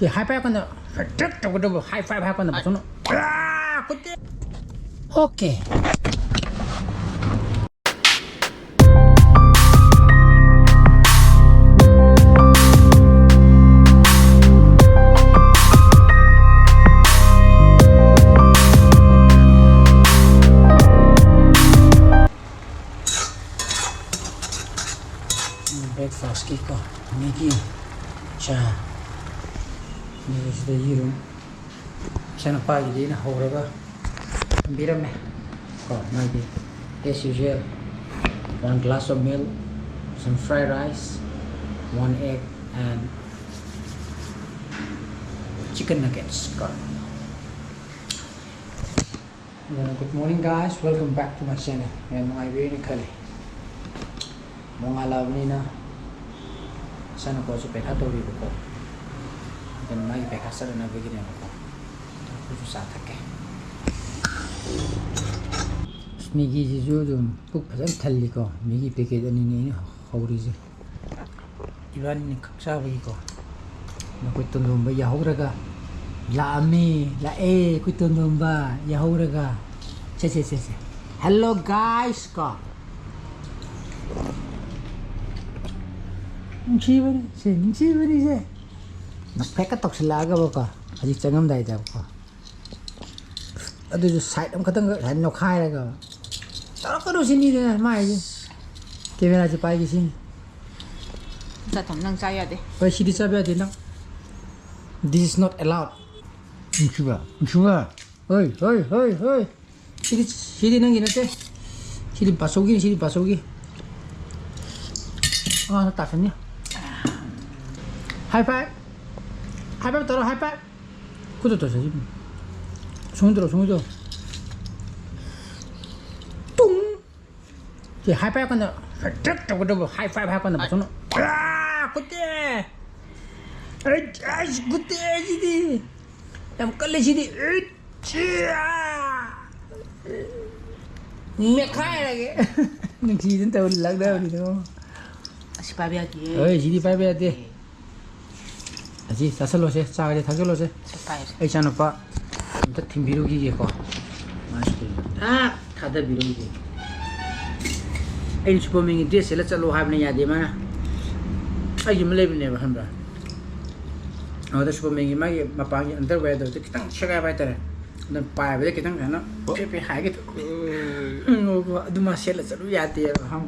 thì hai phép con nữa phải rất trong cái đâu hai phép hai con nữa xuống nó ok. Breakfast kiko, Maggi, cha, ini sudah hirum. Saya nampak jadi nak horega, biram ni, kau Maggi, as usual, 1 glass of milk, some fried rice, 1 egg and chicken nuggets. Kau. Good morning guys, welcome back to my channel. Yang mga ini kali, mga alam ni na. Sana ko sa pekhatori ko dan mai pekhasar na begini ako ko susah take Maggi ji jo puk phajam thalli ko Maggi packet ani ni hawri ji iwan ni khaksa bagi ko na ko tundum ba ya hawraga la ami la e ko tundum ba ya hawraga se hello guys ko Nungsi beri se. Nak pakai tok selaga baka. Aji cengam dah itu baka. Aduh side am katang kan nok khai lagi. Taruh kau sini deh, mai je. Kamera je pai sini. Zatong nang saya deh. Pai sini saya deh nang. This is not allowed. Nungsi ba. Oi. Sini nang gini teh. Sini pasogi. Ah, tak sini. High five taruh high five. Kudu tu saja. Sungguh. Tung. Jadi high five kan? Cek kudu high five kan? Macam mana? Kudu. Kudu jadi. Yang kali jadi. Mekai lagi. Nanti kita tahu lag dah ni tu. Si pabi lagi. Jadi pabi ada. Aji, tasal loh cakap dia thakil loh se. Cana pak, kita tim biru gigi ko. Masuk. Thada biru gigi. Ini super mengi dress sila calo hab ni ada mana? Aji Malay ni bahan ber. Ada super mengi magi mapang underwear tu kita cakap apa itu? Dan payah benda kita kan? Pepe high gitu. Aduh masih sila calo ya dia bahan.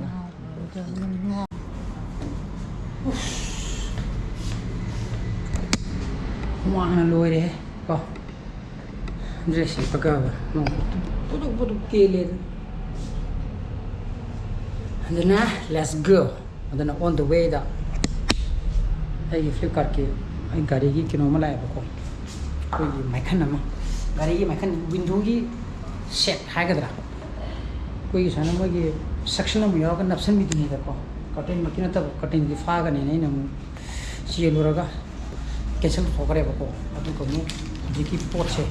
Mana luar deh, kau dress pakai apa? Puduk kele. Adana, let's go. Adana on the way dah. Ayo flip करके, ayo गाड़ी की किनो मलाई apa kau? कोई मैकेन nama, गाड़ी की मैकेन window की set है क्या तरह? कोई sana mau की section nama ya kan napsan भी नहीं था kau. Cutting macam apa? Cutting di fah kan ini namu siapa luraga? Cancel to करे बको अदु कमु जिकी पोट से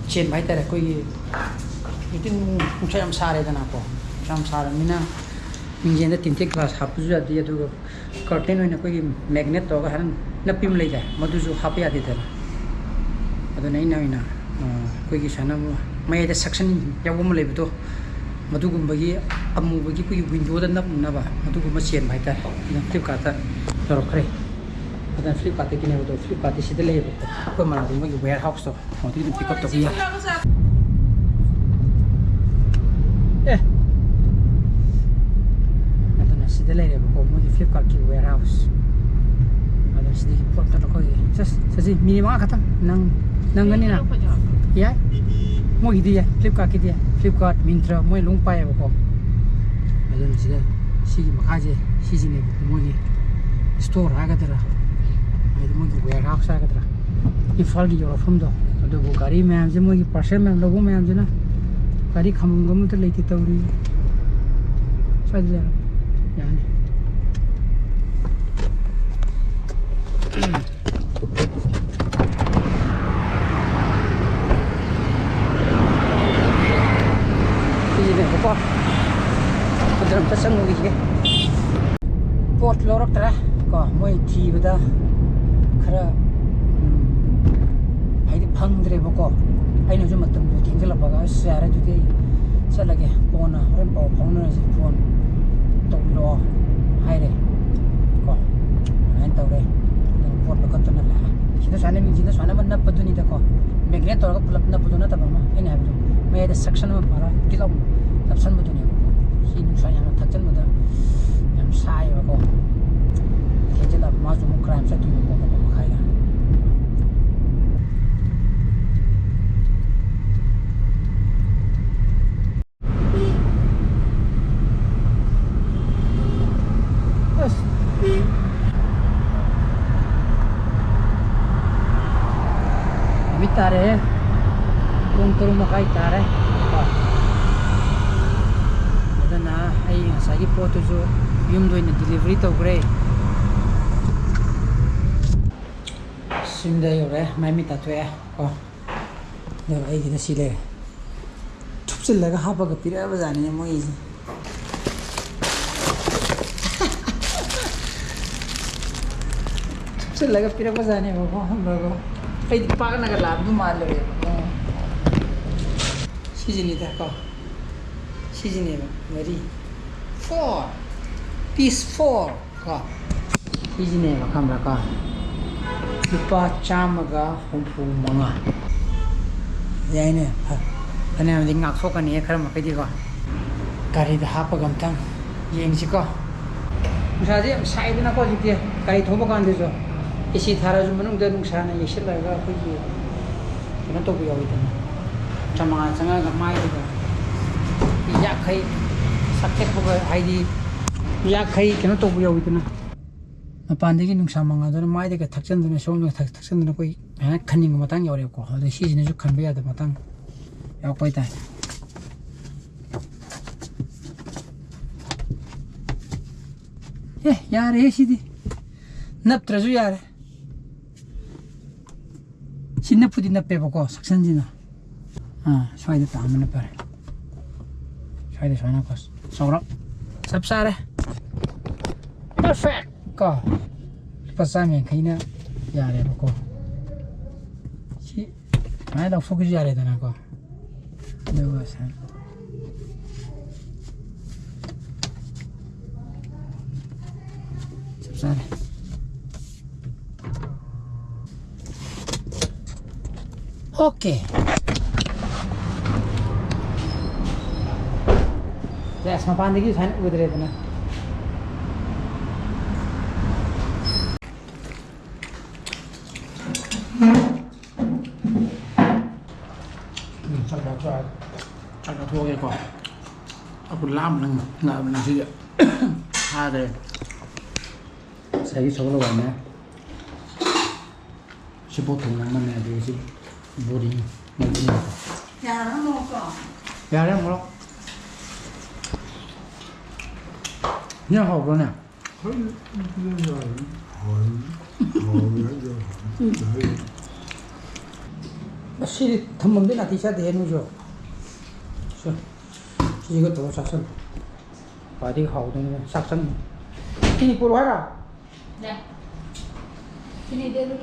चेन भाई तरह कोई इतने ऊंचा हम सारे जना को हम सारे मिना मिंजें तो 3 ग्लास हाफ जो जाती है तो कर्टेन होने कोई मैग्नेट तो का हरन नपीम ले जाए मधु जो हाफ याद इधर अदु नहीं ना कोई किसान मैं ये सेक्शन या वो मले तो मधु गुम्बगी अमुबगी कोई विंडो दा नप बा मधु गुम्ब चेन भाई तरह Flipkart Taruh kere, ada Flipkart ini betul Flipkart di situ leh betul. Kau mana tu mungkin warehouse tu, nanti kita pick up tu dia. Ada nasi situ leh betul, mungkin Flipkart ki warehouse. Ada sedikit pot taruh kau ni. Sesi minimal kata, nang ni na. Ya, mau dia Flipkart ki dia, Flipkart, Myntra, mau lungpai betul. Ada nasi dah, si makaje, si ni mungkin. Store agak terah, itu mungkin warehouse agak terah. Infal di Eropa pun tu, ada gari macam je mungkin parcel macam logo macam je na, gari kamu tu lagi tahu ni, saja, ya. Ini apa? Dalam pasang lagi ke? Port lorok terah. Ko moi ꯊꯤꯕꯗ ꯈꯔ ꯍꯥꯏꯗꯤ ꯐꯪꯗ꯭ꯔꯦꯕꯀꯣ ꯑꯩꯅꯁꯨ ꯃꯇꯝꯗꯣ ꯊꯦꯡꯖꯤꯜꯂꯛꯄꯒ ꯑꯁ ꯌꯥꯔꯦ ꯑꯗꯨꯗꯤ ꯑꯩ ꯆꯠꯂꯒꯦ ꯀꯣꯟꯅ ꯍꯣꯔꯦꯟ ꯄꯥꯎ ꯐꯥꯎꯅꯔꯁꯤ ꯐꯣꯟ ꯇꯧꯕꯤꯔꯛꯑꯣ ꯍꯥꯏꯔꯦ ꯀꯣ ꯑꯗꯨꯃꯥꯏꯅ ꯇꯧꯔꯦ ꯑꯗꯨꯅ ꯄꯣꯠ ꯂꯧꯈꯠꯇꯨꯅ ꯂꯥꯛꯑꯦ ꯁꯤꯗ ꯁꯨꯃꯥꯏꯅ ꯃꯤꯡꯁꯤꯅ ꯁꯨꯃꯥꯏꯅ ꯑꯃ ꯅꯞꯄꯗꯨꯅꯤꯗꯀꯣ ꯃꯦꯒꯅꯦꯠ ꯇꯧꯔꯒ ꯄꯨꯂꯞ ꯅꯞꯄꯗꯨ ꯅꯠꯇꯕ ꯑꯃ ꯑꯩꯅ ꯍꯥꯏꯕꯗꯣ ꯃꯌꯥꯏꯗ ꯁꯦꯛꯁꯟ ꯑꯃ ꯄꯥꯔ ꯇꯤꯜꯍꯧ ꯅꯞꯁꯟꯕꯗꯨꯅꯦꯕꯀꯣ ꯁꯤ ꯅꯨꯡꯁꯥ ꯌꯥꯝꯅ ꯊꯛꯆꯟꯕꯗ ꯌꯥꯝ ꯁꯥꯏꯌꯦꯕꯀꯣ ꯊꯦꯡꯖꯤꯜꯂꯛꯑꯕ ꯃꯥꯁꯨ ꯑꯃꯨꯛ ꯀ꯭ꯔꯥꯏꯝ ꯆꯠꯇꯣꯏꯕꯀꯣ 1:30ꯗ ꯅꯨꯃꯤꯠ ꯇꯥꯔꯦ ꯄꯨꯡ 3:30 ꯇꯥꯔꯦ ꯑꯗꯨꯅ ꯑꯩ ꯉꯁꯥꯏꯒꯤ ꯄꯣꯠꯇꯨꯁꯨ ꯌꯨꯝꯗ ꯑꯣꯏꯅ ꯗꯤꯂꯤꯚꯔꯤ ꯇꯧꯈ꯭ꯔꯦ ꯌꯨꯝꯗ ꯌꯧꯔꯦ ꯃꯥꯏ ꯃꯤꯠ ꯇꯥꯊꯣꯛꯑꯦ ꯀꯣ ꯑꯗꯨꯒ ꯑꯩꯒꯤꯗ ꯁꯤ ꯂꯩꯔꯦ ꯊꯨꯞꯆꯤꯜꯂꯒ ꯍꯥꯞꯄꯒ ꯄꯤꯔꯛꯑꯕꯖꯥꯠꯅꯤꯅꯦ ꯃꯣꯏꯒꯤꯁꯦ ꯊꯨꯞꯆꯤꯜꯂꯒ ꯄꯤꯔꯛꯄꯖꯥꯠꯅꯦꯕꯀꯣ ꯍꯪꯕꯀꯣ ꯑꯩꯗꯤ ꯄꯥꯛꯅꯒ ꯂꯥꯛꯕꯗꯨ ꯃꯥꯜꯂꯨꯔꯦꯕꯀꯣ 시즌이다 거 시즌이에요 머리 4 piece 4 거 시즌이에요 카메라 거 루파 짜마가 홈푸망아 야이네 그냥 링 악소가니 그럼 그디고 가리도 하빠가 엄청 여행지고 무사지 사이드나 거지게 가리 도보가 안 되죠 이시 달아주면 돼 농사는 예실라가 그기 그런 또 구역이잖아 Sama sanga gamay dito. Iyak kay sakit po ID iyak kay kino to buyaw ito na. Napandegi nung sama nga doon may dega taksan doon so nung taksan doon ko kaning matang yore ko. Hadi season ju kan biya da matang. Yaw ko ita. Yare sidi. Nap trazu yare. Sinapudi nape ko saksan dina. स्वाइद तामन पर स्वाइद सोना को सौरभ सब सारे perfect को पसा में खैना यारे बको सी मैं लोग फोकस यारे तना को देखो सर सब सारे okay Ya, sama pandai gitu, saya udah dari mana? Chắc thua cái quả. Aku lam nggak sih ya. Ada. Saya solo banyak. Sebotong nama nih ada sih. Boring. Ya, mau kok. Ya, mau. Nhớ hộp rồi nè. Bác thầm mừng đến là thì sẽ thế nữa rồi. Chỉ có tổ sát sân. Phải đi hậu thì sát sân. Cái gì cô nói à? Dạ. Cái này đây luôn.